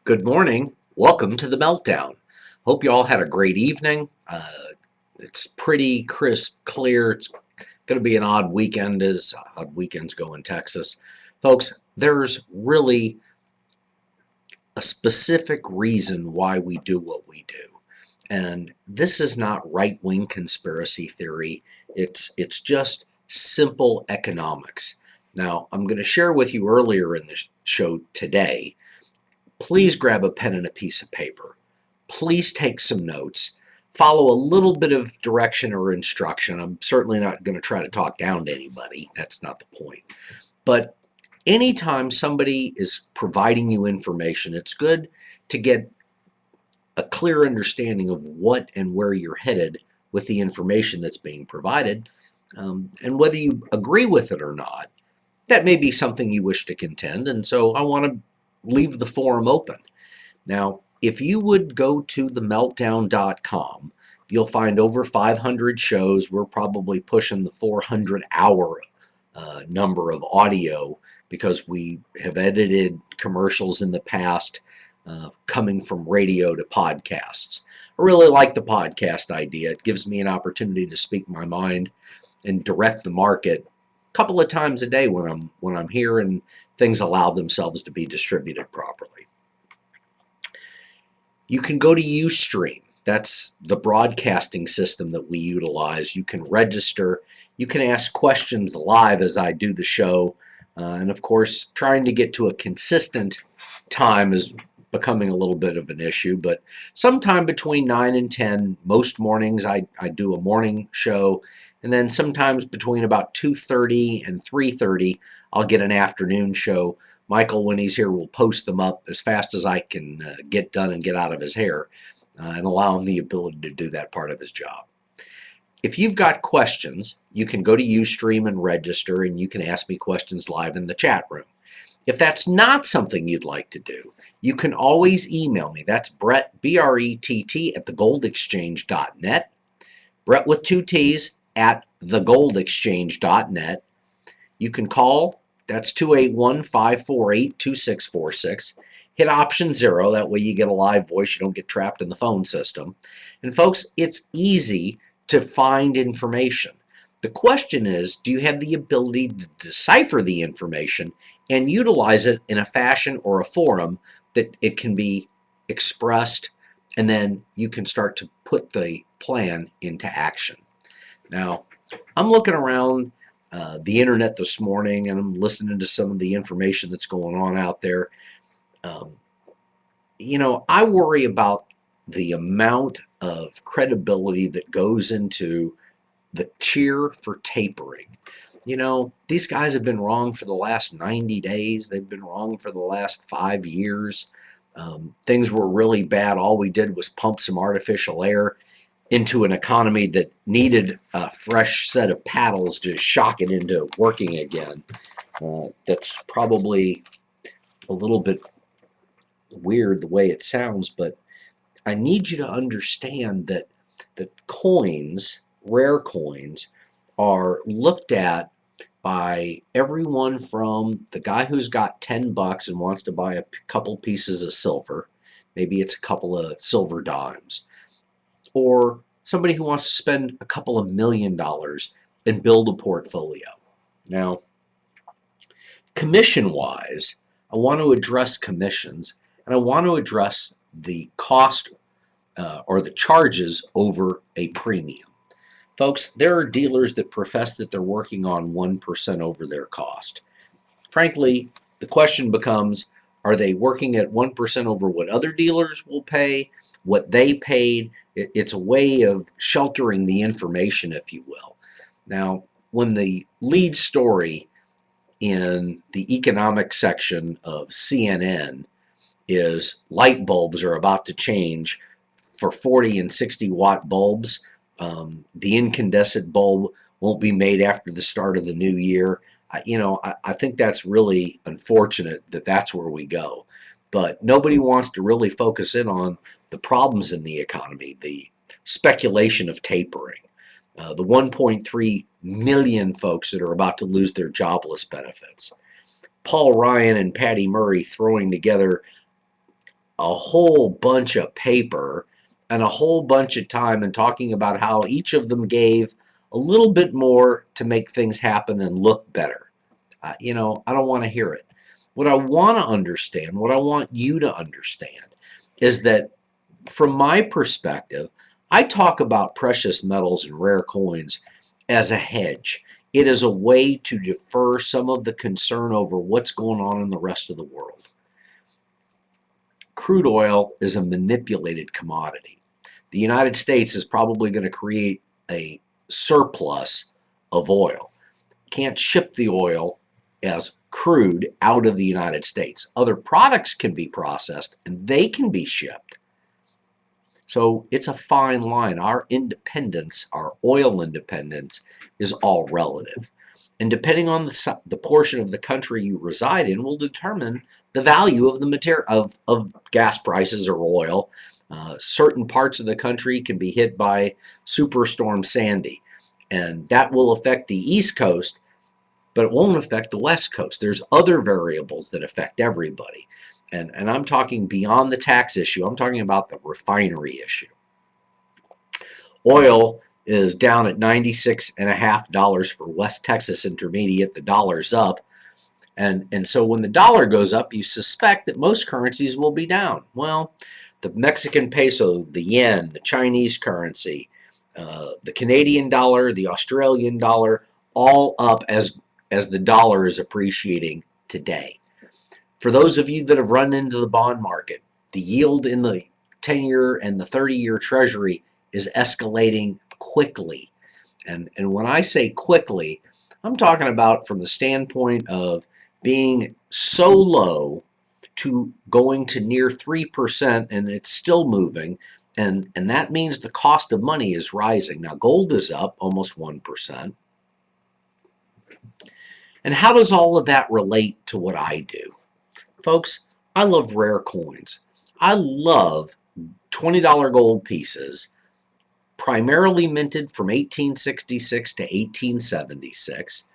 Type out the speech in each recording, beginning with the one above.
Good morning. Welcome to the Meltdown. Hope you all had a great evening. It's pretty crisp, clear. It's going to be an odd weekend, as odd weekends go in Texas. Folks, there's really a specific reason why we do what we do. And this is not right-wing conspiracy theory. It's just simple economics. Now, I'm going to share with you earlier in the show today. Please grab a pen and a piece of paper. Please take some notes. Follow a little bit of direction or instruction. I'm certainly not going to try to talk down to anybody. That's not the point. But anytime somebody is providing you information, it's good to get a clear understanding of what and where you're headed with the information that's being provided. And whether you agree with it or not, that may be something you wish to contend. And so I want to leave the forum open. Now, if you would go to themeltdown.com, you'll find over 500 shows. We're probably pushing the 400-hour number of audio because we have edited commercials in the past coming from radio to podcasts. I really like the podcast idea. It gives me an opportunity to speak my mind and direct the market a couple of times a day when I'm here and things allow themselves to be distributed properly. You can go to Ustream. That's the broadcasting system that we utilize. You can register. You can ask questions live as I do the show. And of course, trying to get to a consistent time is becoming a little bit of an issue. But sometime between 9 and 10, most mornings I do a morning show. And then sometimes between about 2:30 and 3:30, I'll get an afternoon show. Michael, when he's here, will post them up as fast as I can get done and get out of his hair and allow him the ability to do that part of his job. If you've got questions, you can go to Ustream and register, and you can ask me questions live in the chat room. If that's not something you'd like to do, you can always email me. That's Brett, B-R-E-T-T, at thegoldexchange.net. Brett with two T's at thegoldexchange.net. You can call. That's 281-548-2646. Hit option 0. That way you get a live voice. You don't get trapped in the phone system. And folks, it's easy to find information. The question is, do you have the ability to decipher the information and utilize it in a fashion or a forum that it can be expressed, and then you can start to put the plan into action? Now, I'm looking around the internet this morning, and I'm listening to some of the information that's going on out there. I worry about the amount of credibility that goes into the cheer for tapering. These guys have been wrong for the last 90 days. They've been wrong for the last 5 years. Things were really bad. All we did was pump some artificial air into an economy that needed a fresh set of paddles to shock it into working again. That's probably a little bit weird the way it sounds, but I need you to understand that coins, rare coins, are looked at by everyone from the guy who's got $10 and wants to buy a couple pieces of silver, maybe it's a couple of silver dimes, or somebody who wants to spend a couple of $1 million and build a portfolio. Now, commission-wise, I want to address commissions, and I want to address the cost or the charges over a premium. Folks, there are dealers that profess that they're working on 1% over their cost. Frankly, the question becomes, are they working at 1% over what other dealers will pay, what they paid? It's a way of sheltering the information, if you will. Now, when the lead story in the economic section of CNN is light bulbs are about to change for 40 and 60 watt bulbs, the incandescent bulb won't be made after the start of the new year. I think that's really unfortunate that that's where we go. But nobody wants to really focus in on the problems in the economy, the speculation of tapering, the 1.3 million folks that are about to lose their jobless benefits, Paul Ryan and Patty Murray throwing together a whole bunch of paper and a whole bunch of time and talking about how each of them gave a little bit more to make things happen and look better. I don't want to hear it. What I want to understand, what I want you to understand, is that from my perspective, I talk about precious metals and rare coins as a hedge. It is a way to defer some of the concern over what's going on in the rest of the world. Crude oil is a manipulated commodity. The United States is probably going to create a surplus of oil. Can't ship the oil as crude out of the United States. Other products can be processed and they can be shipped. So it's a fine line. Our independence, our oil independence, is all relative. And depending on the portion of the country you reside in will determine the value of the material of gas prices or oil. Certain parts of the country can be hit by Superstorm Sandy, and that will affect the East Coast, but it won't affect the West Coast. There's other variables that affect everybody. And I'm talking beyond the tax issue. I'm talking about the refinery issue. Oil is down at $96.50 for West Texas Intermediate. The dollar's up. And so when the dollar goes up, you suspect that most currencies will be down. Well, the Mexican peso, the yen, the Chinese currency, the Canadian dollar, the Australian dollar, all up as the dollar is appreciating today. For those of you that have run into the bond market, the yield in the 10-year and the 30-year Treasury is escalating quickly. And when I say quickly, I'm talking about from the standpoint of being so low to going to near 3%, and it's still moving. And that means the cost of money is rising. Now, gold is up almost 1%. And how does all of that relate to what I do? Folks, I love rare coins. I love $20 gold pieces, primarily minted from 1866 to 1876.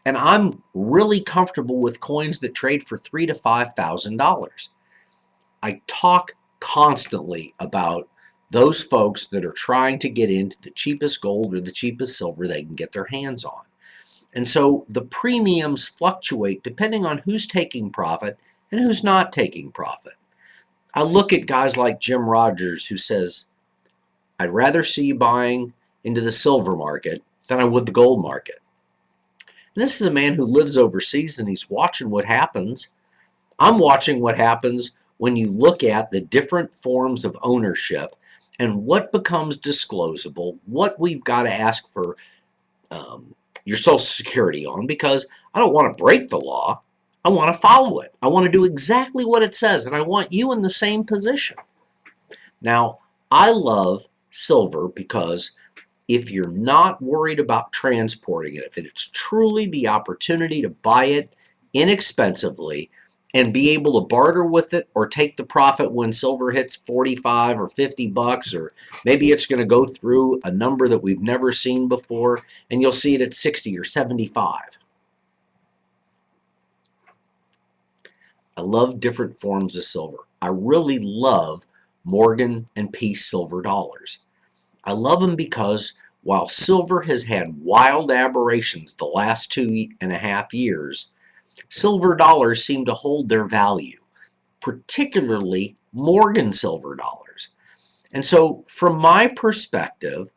And I'm really comfortable with coins that trade for $3,000 to $5,000. I talk constantly about those folks that are trying to get into the cheapest gold or the cheapest silver they can get their hands on. And so the premiums fluctuate depending on who's taking profit and who's not taking profit. I look at guys like Jim Rogers, who says, I'd rather see you buying into the silver market than I would the gold market. And this is a man who lives overseas and he's watching what happens. I'm watching what happens when you look at the different forms of ownership and what becomes disclosable, what we've got to ask for your Social Security on, because I don't want to break the law. I want to follow it. I want to do exactly what it says, and I want you in the same position. Now, I love silver because if you're not worried about transporting it, if it's truly the opportunity to buy it inexpensively and be able to barter with it or take the profit when silver hits 45 or 50 bucks, or maybe it's going to go through a number that we've never seen before and you'll see it at 60 or 75. I love different forms of silver. I really love Morgan and Peace silver dollars. I love them because while silver has had wild aberrations the last 2.5 years, silver dollars seem to hold their value, particularly Morgan silver dollars. And so from my perspective,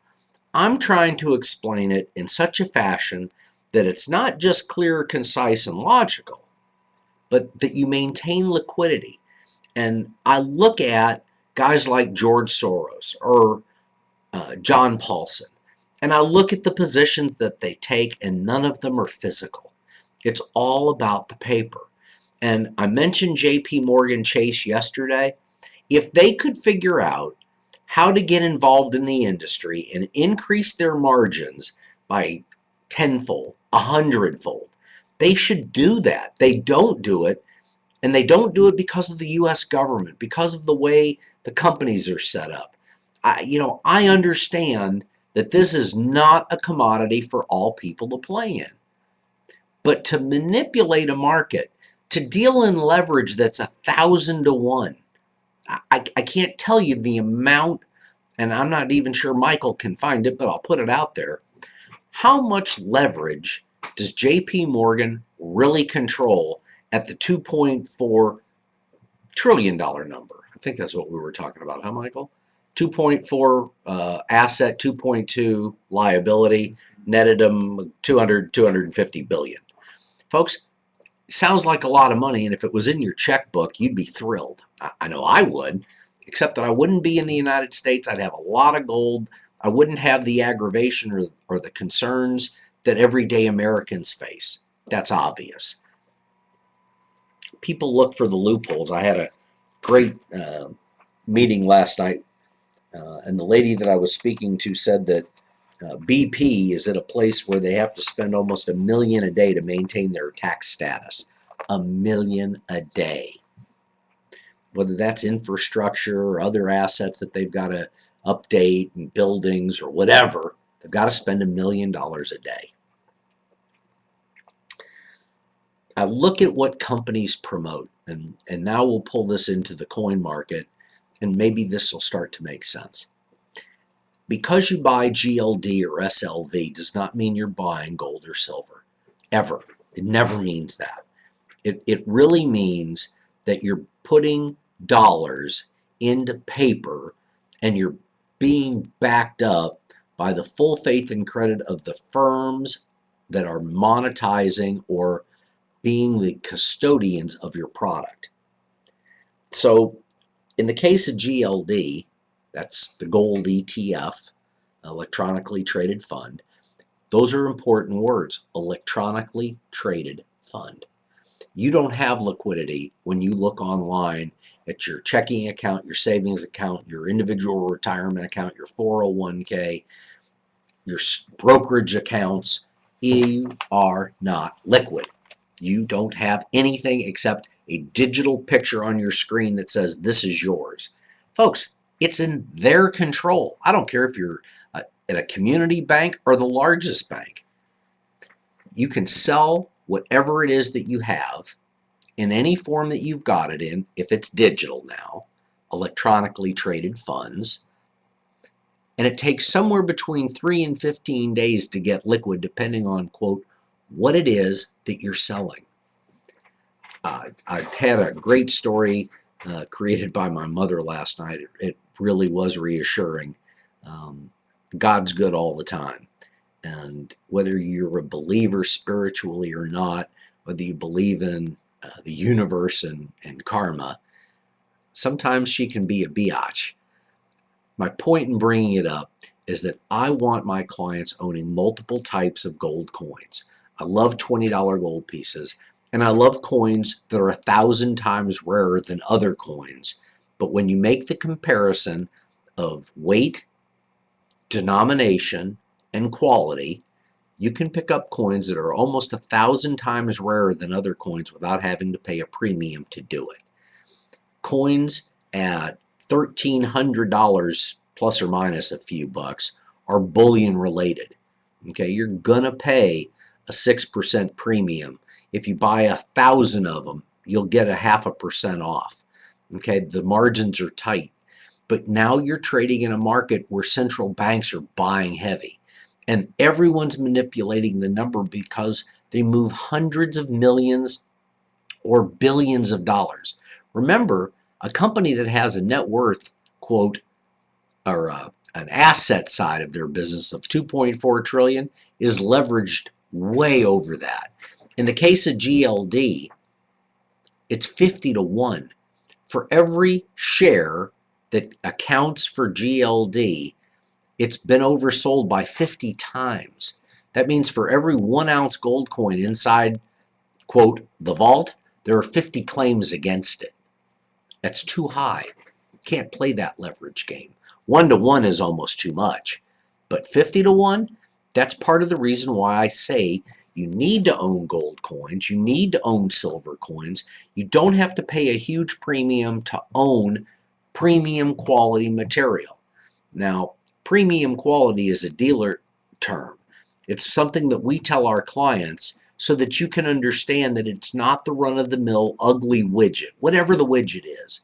I'm trying to explain it in such a fashion that it's not just clear, concise, and logical, but that you maintain liquidity. And I look at guys like George Soros or John Paulson, and I look at the positions that they take, and none of them are physical. It's all about the paper. And I mentioned JP Morgan Chase yesterday. If they could figure out how to get involved in the industry and increase their margins by tenfold, 100-fold, they should do that. They don't do it, and they don't do it because of the U.S. government, because of the way the companies are set up. I understand that this is not a commodity for all people to play in. But to manipulate a market, to deal in leverage that's 1,000 to 1, I can't tell you the amount, and I'm not even sure Michael can find it, but I'll put it out there. How much leverage does JP Morgan really control at the $2.4 trillion number? I think that's what we were talking about, huh, Michael? 2.4 asset, 2.2 liability, netted them 250 billion. Folks, sounds like a lot of money, and if it was in your checkbook, you'd be thrilled. I know I would, except that I wouldn't be in the United States. I'd have a lot of gold. I wouldn't have the aggravation or the concerns that everyday Americans face. That's obvious. People look for the loopholes. I had a great meeting last night, and the lady that I was speaking to said that BP is at a place where they have to spend almost $1 million a day to maintain their tax status. $1 million a day. Whether that's infrastructure or other assets that they've got to update and buildings or whatever, they've got to spend $1 million a day. I look at what companies promote, and now we'll pull this into the coin market, and maybe this will start to make sense. Because you buy GLD or SLV does not mean you're buying gold or silver, ever. It never means that. It really means that you're putting dollars into paper and you're being backed up by the full faith and credit of the firms that are monetizing or being the custodians of your product. So in the case of GLD, that's the gold ETF, electronically traded fund. Those are important words, electronically traded fund. You don't have liquidity when you look online at your checking account, your savings account, your individual retirement account, your 401k, your brokerage accounts. You are not liquid. You don't have anything except a digital picture on your screen that says this is yours. Folks, it's in their control. I don't care if you're at a community bank or the largest bank. You can sell whatever it is that you have in any form that you've got it in, if it's digital now, electronically traded funds, and it takes somewhere between 3 and 15 days to get liquid, depending on, quote, what it is that you're selling. I had a great story created by my mother last night. It really was reassuring. God's good all the time. And whether you're a believer spiritually or not, whether you believe in the universe and karma, sometimes she can be a biatch. My point in bringing it up is that I want my clients owning multiple types of gold coins. I love $20 gold pieces, and I love coins that are 1,000 times rarer than other coins. But when you make the comparison of weight, denomination, and quality, you can pick up coins that are almost 1,000 times rarer than other coins without having to pay a premium to do it. Coins at $1,300 plus or minus a few bucks are bullion related. Okay, you're gonna pay a 6% premium. If you buy 1,000 of them, you'll get a 0.5% off. Okay, the margins are tight. But now you're trading in a market where central banks are buying heavy. And everyone's manipulating the number because they move hundreds of millions or billions of dollars. Remember, a company that has a net worth, quote, or an asset side of their business of 2.4 trillion is leveraged way over that. In the case of GLD, it's 50 to 1. For every share that accounts for GLD, it's been oversold by 50 times. That means for every 1 ounce gold coin inside, quote, the vault, there are 50 claims against it. That's too high. Can't play that leverage game. 1 to 1 is almost too much. But 50 to 1, that's part of the reason why I say you need to own gold coins. You need to own silver coins. You don't have to pay a huge premium to own premium quality material. Now, premium quality is a dealer term. It's something that we tell our clients so that you can understand that it's not the run-of-the-mill ugly widget, whatever the widget is.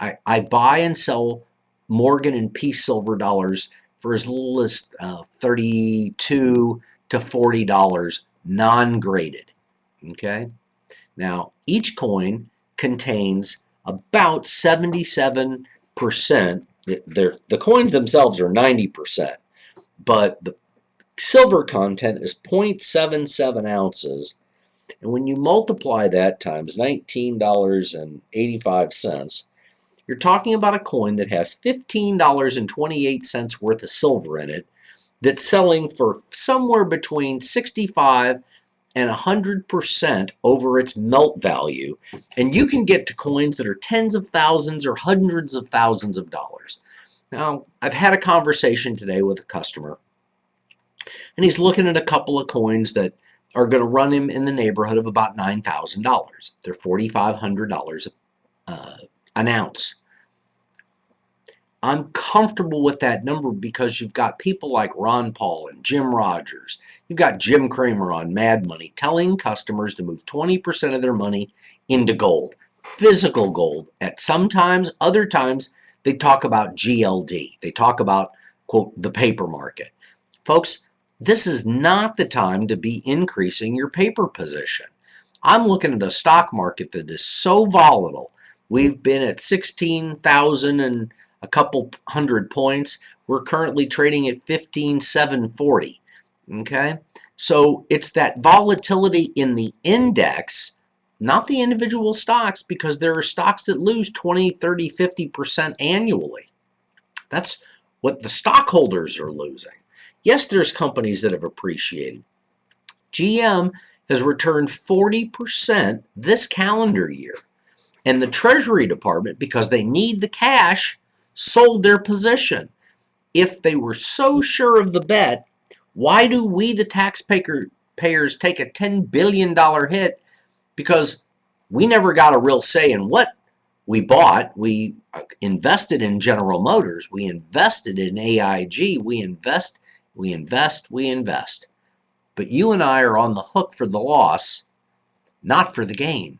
I buy and sell Morgan and Peace silver dollars for as little as $32 to $40 non-graded. Okay. Now, each coin contains about 77%. The coins themselves are 90%, but the silver content is 0.77 ounces. And when you multiply that times $19.85, you're talking about a coin that has $15.28 worth of silver in it that's selling for somewhere between 65 and 100% over its melt value. And you can get to coins that are tens of thousands or hundreds of thousands of dollars. Now, I've had a conversation today with a customer, and he's looking at a couple of coins that are going to run him in the neighborhood of about $9,000. They're $4,500 an ounce. I'm comfortable with that number because you've got people like Ron Paul and Jim Rogers. You've got Jim Cramer on Mad Money telling customers to move 20% of their money into gold, physical gold. At sometimes, other times, they talk about GLD. They talk about, quote, the paper market. Folks, this is not the time to be increasing your paper position. I'm looking at a stock market that is so volatile. We've been at 16,000 and a couple hundred points. We're currently trading at 15,740. Okay? So it's that volatility in the index, not the individual stocks, because there are stocks that lose 20, 30, 50% annually. That's what the stockholders are losing. Yes, there's companies that have appreciated. GM has returned 40% this calendar year. And the Treasury Department, because they need the cash, sold their position. If they were so sure of the bet, why do we, the taxpayers, take a $10 billion hit? Because we never got a real say in what we bought. We invested in General Motors. We invested in AIG. We invest. But you and I are on the hook for the loss, not for the gain.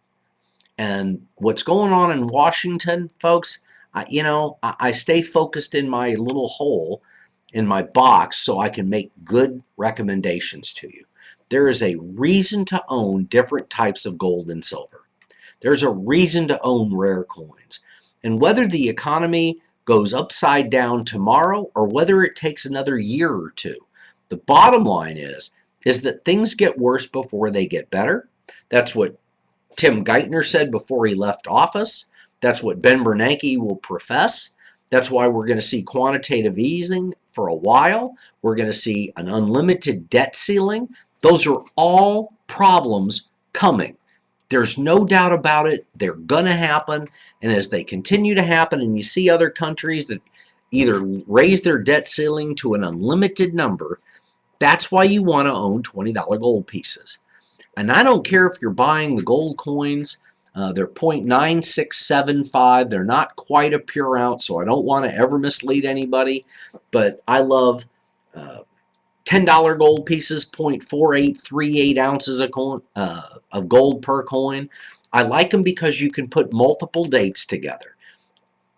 And what's going on in Washington, folks, I stay focused in my little hole, in my box, so I can make good recommendations to you. There is a reason to own different types of gold and silver. There's a reason to own rare coins. And whether the economy goes upside down tomorrow or whether it takes another year or two, the bottom line is that things get worse before they get better. That's what Tim Geithner said before he left office. That's what Ben Bernanke will profess. That's why we're going to see quantitative easing for a while. We're going to see an unlimited debt ceiling. Those are all problems coming. There's no doubt about it. They're going to happen. And as they continue to happen, and you see other countries that either raise their debt ceiling to an unlimited number, that's why you want to own $20 gold pieces. And I don't care if you're buying the gold coins. They're 0.9675. They're not quite a pure ounce, so I don't want to ever mislead anybody. But I love $10 gold pieces, 0.4838 ounces of gold per coin. I like them because you can put multiple dates together.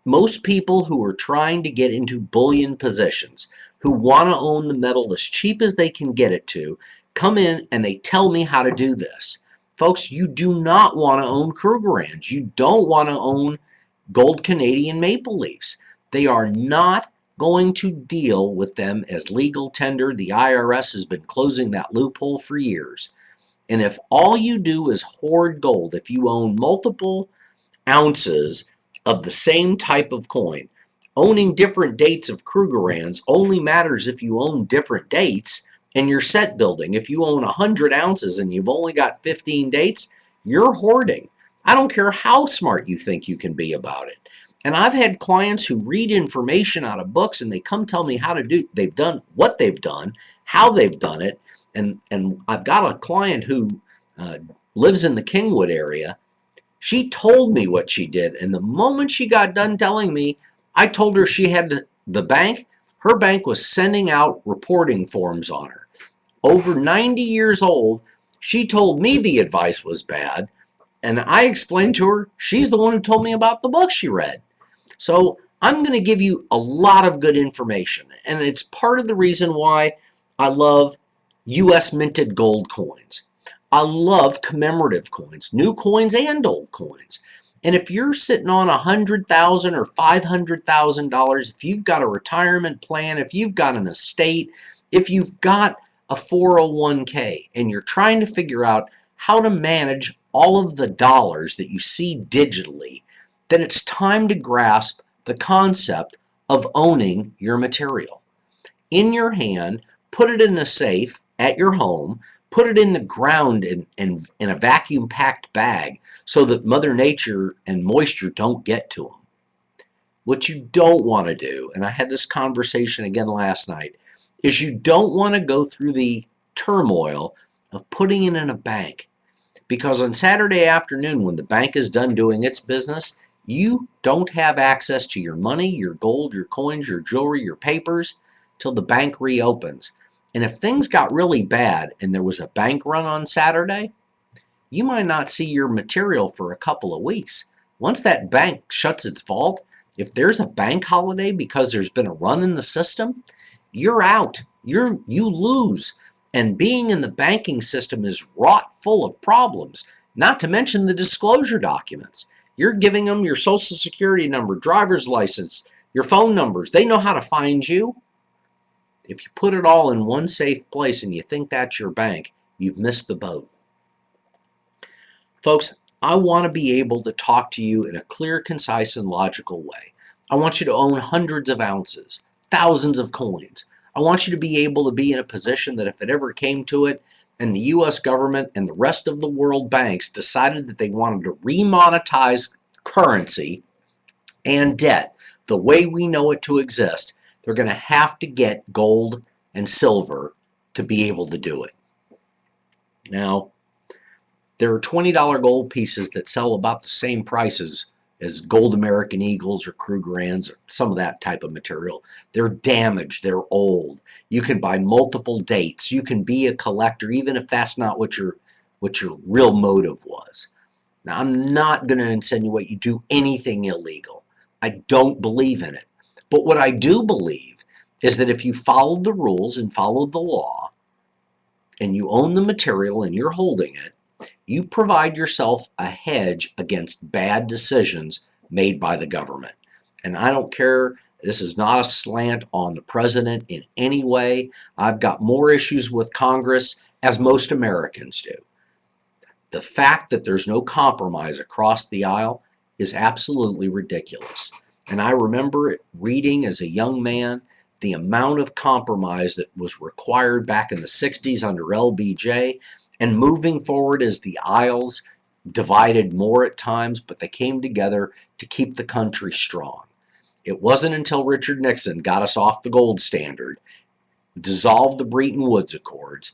Most people who are trying to get into bullion positions, who want to own the metal as cheap as they can get it to, come in and they tell me how to do this. Folks, you do not want to own Krugerrands. You don't want to own gold Canadian maple leafs. They are not going to deal with them as legal tender. The IRS has been closing that loophole for years. And if all you do is hoard gold, if you own multiple ounces of the same type of coin, owning different dates of Krugerrands only matters if you own different dates. And you're set building. If you own 100 ounces and you've only got 15 dates, you're hoarding. I don't care how smart you think you can be about it. And I've had clients who read information out of books and they come tell me how to do, they've done what they've done, how they've done it. And I've got a client who lives in the Kingwood area. She told me what she did. And the moment she got done telling me, I told her she had the bank. Her bank was sending out reporting forms on her. Over 90 years old, she told me the advice was bad, and I explained to her she's the one who told me about the book she read. So I'm going to give you a lot of good information, and it's part of the reason why I love U.S. minted gold coins. I love commemorative coins, new coins and old coins. And if you're sitting on $100,000 or $500,000, if you've got a retirement plan, if you've got an estate, if you've got a 401k, and you're trying to figure out how to manage all of the dollars that you see digitally, then it's time to grasp the concept of owning your material. In your hand, put it in a safe at your home, put it in the ground in a vacuum-packed bag so that Mother Nature and moisture don't get to them. What you don't want to do, and I had this conversation again last night, is you don't want to go through the turmoil of putting it in a bank. Because on Saturday afternoon, when the bank is done doing its business, you don't have access to your money, your gold, your coins, your jewelry, your papers till the bank reopens. And if things got really bad and there was a bank run on Saturday, you might not see your material for a couple of weeks. Once that bank shuts its vault, if there's a bank holiday because there's been a run in the system, you're out. You lose. And being in the banking system is wrought full of problems, not to mention the disclosure documents. You're giving them your social security number, driver's license, your phone numbers. They know how to find you. If you put it all in one safe place and you think that's your bank, you've missed the boat. Folks, I want to be able to talk to you in a clear, concise, and logical way. I want you to own hundreds of ounces, thousands of coins. I want you to be able to be in a position that if it ever came to it and the U.S. government and the rest of the world banks decided that they wanted to remonetize currency and debt the way we know it to exist, they're going to have to get gold and silver to be able to do it. Now, there are $20 gold pieces that sell about the same prices as gold American Eagles or Krugerrands or some of that type of material. They're damaged, they're old. You can buy multiple dates. You can be a collector even if that's not what your real motive was. Now, I'm not going to insinuate you do anything illegal. I don't believe in it. But what I do believe is that if you follow the rules and follow the law and you own the material and you're holding it, you provide yourself a hedge against bad decisions made by the government. And I don't care, this is not a slant on the president in any way. I've got more issues with Congress, as most Americans do. The fact that there's no compromise across the aisle is absolutely ridiculous. And I remember reading as a young man the amount of compromise that was required back in the 60s under LBJ, and moving forward as the aisles divided more at times, but they came together to keep the country strong. It wasn't until Richard Nixon got us off the gold standard, dissolved the Bretton Woods Accords,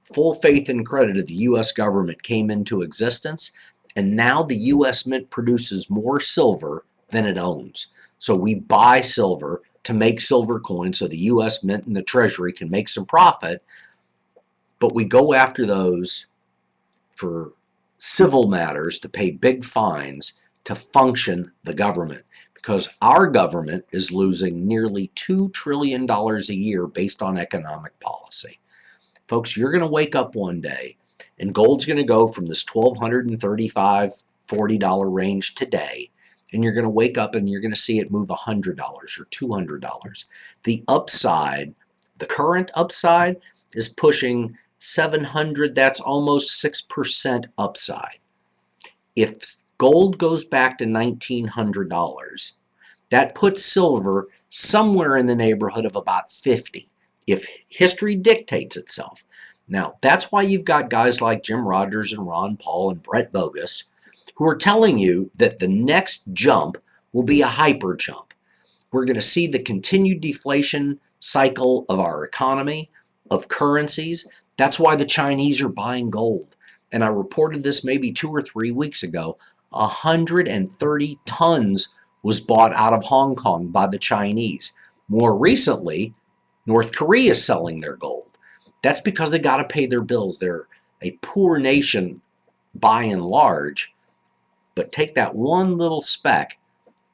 full faith and credit of the U.S. government came into existence, and now the U.S. Mint produces more silver than it owns. So we buy silver to make silver coins so the U.S. Mint and the Treasury can make some profit, but we go after those for civil matters to pay big fines to function the government, because our government is losing nearly $2 trillion a year based on economic policy. Folks, you're going to wake up one day and gold's going to go from this $1,235, $40 range today, and you're going to wake up and you're going to see it move $100 or $200. The upside, the current upside, is pushing 700, that's almost 6% upside. If gold goes back to $1,900, that puts silver somewhere in the neighborhood of about 50, if history dictates itself. Now, that's why you've got guys like Jim Rogers and Ron Paul and Brett Bogus who are telling you that the next jump will be a hyper jump. We're going to see the continued deflation cycle of our economy, of currencies. That's why the Chinese are buying gold. And I reported this maybe 2 or 3 weeks ago. 130 tons was bought out of Hong Kong by the Chinese. More recently, North Korea is selling their gold. That's because they got to pay their bills. They're a poor nation by and large. But take that one little speck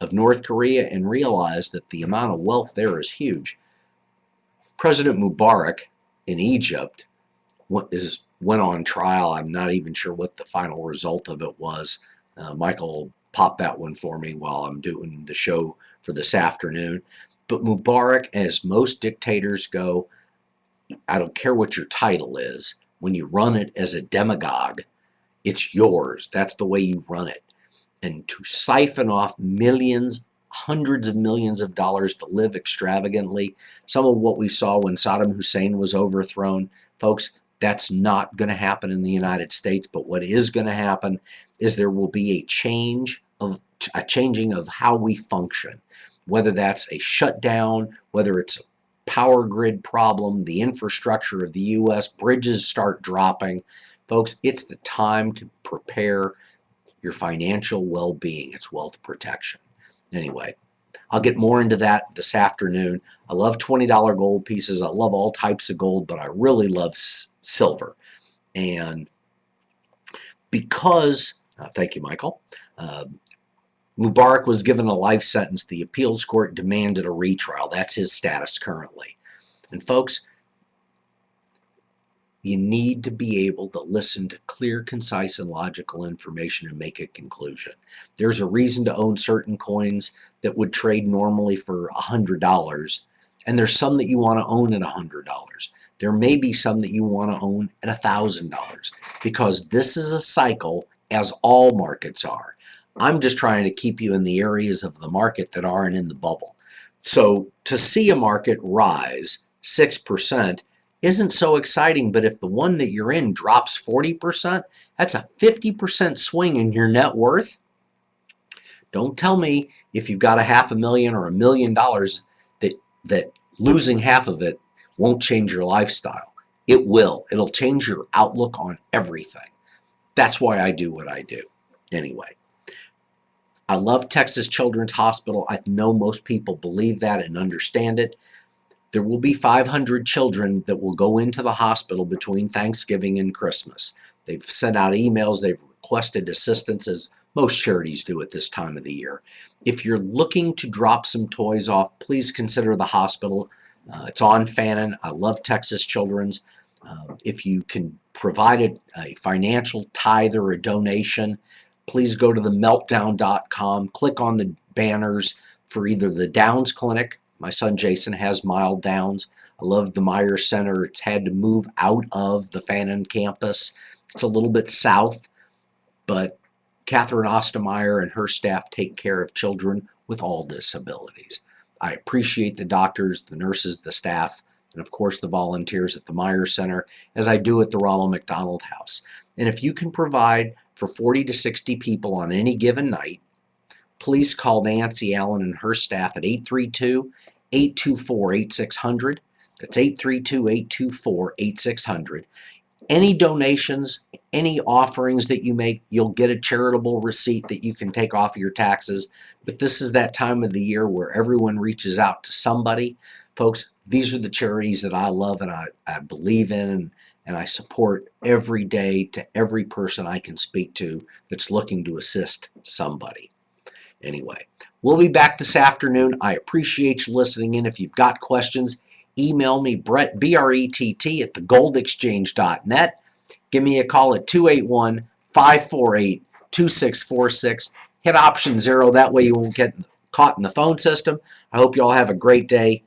of North Korea and realize that the amount of wealth there is huge. President Mubarak in Egypt went on trial. I'm not even sure what the final result of it was. Michael popped that one for me while I'm doing the show for this afternoon. But Mubarak, as most dictators go, I don't care what your title is, when you run it as a demagogue, it's yours. That's the way you run it. And to siphon off millions, hundreds of millions of dollars to live extravagantly, some of what we saw when Saddam Hussein was overthrown, folks, that's not going to happen in the United States. But what is going to happen is there will be a changing of how we function, whether that's a shutdown, whether it's a power grid problem, the infrastructure of the U.S., bridges start dropping. Folks, it's the time to prepare your financial well-being. It's wealth protection. Anyway, I'll get more into that this afternoon. I love $20 gold pieces. I love all types of gold, but I really love silver. And because, thank you, Michael, Mubarak was given a life sentence, the appeals court demanded a retrial. That's his status currently. And folks, you need to be able to listen to clear, concise, and logical information and make a conclusion. There's a reason to own certain coins that would trade normally for $100, and there's some that you want to own at $100. There may be some that you want to own at $1,000 because this is a cycle, as all markets are. I'm just trying to keep you in the areas of the market that aren't in the bubble. So to see a market rise 6%, isn't so exciting, but if the one that you're in drops 40%, that's a 50% swing in your net worth. Don't tell me if you've got $500,000 or $1 million that losing half of it won't change your lifestyle. It will. It'll change your outlook on everything. That's why I do what I do. Anyway, I love Texas Children's Hospital. I know most people believe that and understand it. There will be 500 children that will go into the hospital between Thanksgiving and Christmas. They've sent out emails. They've requested assistance, as most charities do at this time of the year. If you're looking to drop some toys off, please consider the hospital. It's on Fannin. I love Texas Children's. If you can provide a financial tithe or a donation, please go to the meltdown.com. Click on the banners for either the Downs Clinic. My son Jason has mild Downs. I love the Myers Center. It's had to move out of the Fannin campus. It's a little bit south, but Catherine Ostermeyer and her staff take care of children with all disabilities. I appreciate the doctors, the nurses, the staff, and of course the volunteers at the Myers Center, as I do at the Ronald McDonald House. And if you can provide for 40 to 60 people on any given night, please call Nancy Allen and her staff at 832-824-8600. That's 832-824-8600. Any donations, any offerings that you make, you'll get a charitable receipt that you can take off of your taxes. But this is that time of the year where everyone reaches out to somebody. Folks, these are the charities that I love and I believe in and I support every day to every person I can speak to that's looking to assist somebody. Anyway, we'll be back this afternoon. I appreciate you listening in. If you've got questions, email me, Brett, B-R-E-T-T, at thegoldexchange.net. Give me a call at 281-548-2646. Hit option 0. That way you won't get caught in the phone system. I hope you all have a great day.